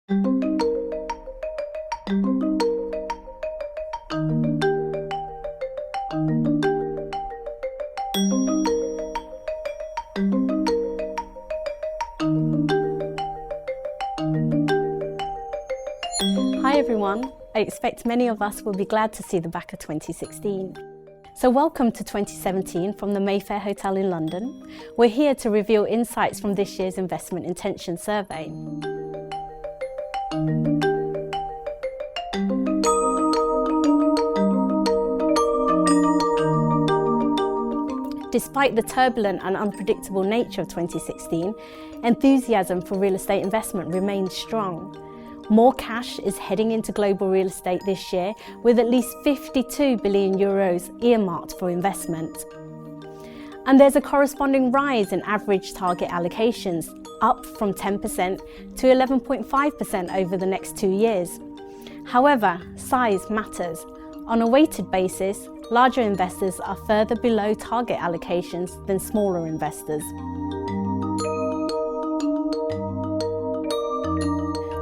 Hi everyone, I expect many of us will be glad to see the back of 2016. So welcome to 2017 from the Mayfair Hotel in London. We're here to reveal insights from this year's Investment Intention Survey. Despite the turbulent and unpredictable nature of 2016, enthusiasm for real estate investment remains strong. More cash is heading into global real estate this year, with at least 52 billion euros earmarked for investment. And there's a corresponding rise in average target allocations, up from 10% to 11.5% over the next 2 years. However, size matters. On a weighted basis, larger investors are further below target allocations than smaller investors.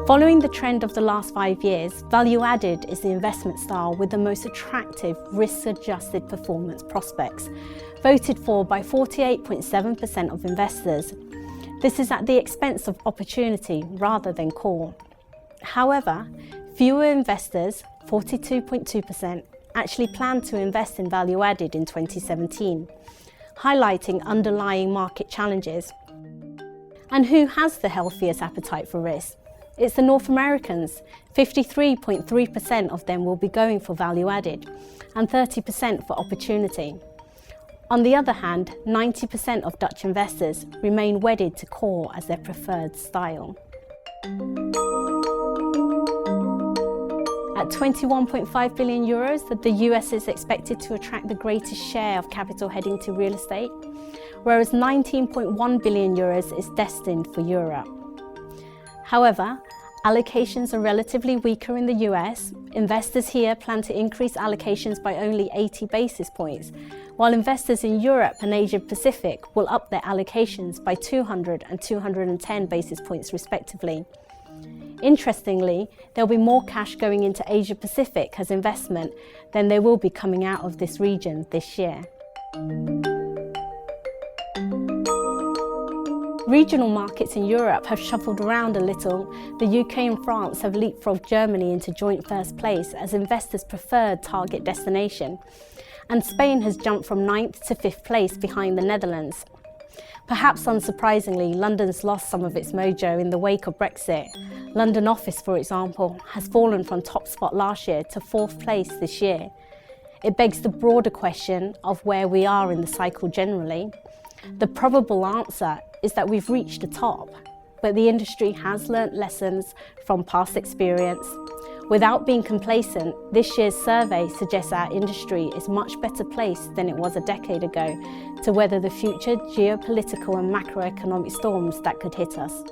Following the trend of the last 5 years, value-added is the investment style with the most attractive risk-adjusted performance prospects, voted for by 48.7% of investors. This is at the expense of opportunity rather than core. However, fewer investors, 42.2%, actually plan to invest in value-added in 2017, highlighting underlying market challenges. And who has the healthiest appetite for risk? It's the North Americans. 53.3% of them will be going for value-added and 30% for opportunity. On the other hand, 90% of Dutch investors remain wedded to core as their preferred style. At 21.5 billion euros, the US is expected to attract the greatest share of capital heading to real estate, whereas 19.1 billion euros is destined for Europe. However, allocations are relatively weaker in the US. Investors here plan to increase allocations by only 80 basis points, while investors in Europe and Asia Pacific will up their allocations by 200 and 210 basis points respectively. Interestingly, there'll be more cash going into Asia Pacific as investment than there will be coming out of this region this year. Regional markets in Europe have shuffled around a little. The UK and France have leapfrogged Germany into joint first place as investors' preferred target destination. And Spain has jumped from 9th to 5th place behind the Netherlands. Perhaps unsurprisingly, London's lost some of its mojo in the wake of Brexit. London office, for example, has fallen from top spot last year to 4th place this year. It begs the broader question of where we are in the cycle generally. The probable answer is that we've reached the top, but the industry has learnt lessons from past experience. Without being complacent, this year's survey suggests our industry is much better placed than it was a decade ago to weather the future geopolitical and macroeconomic storms that could hit us.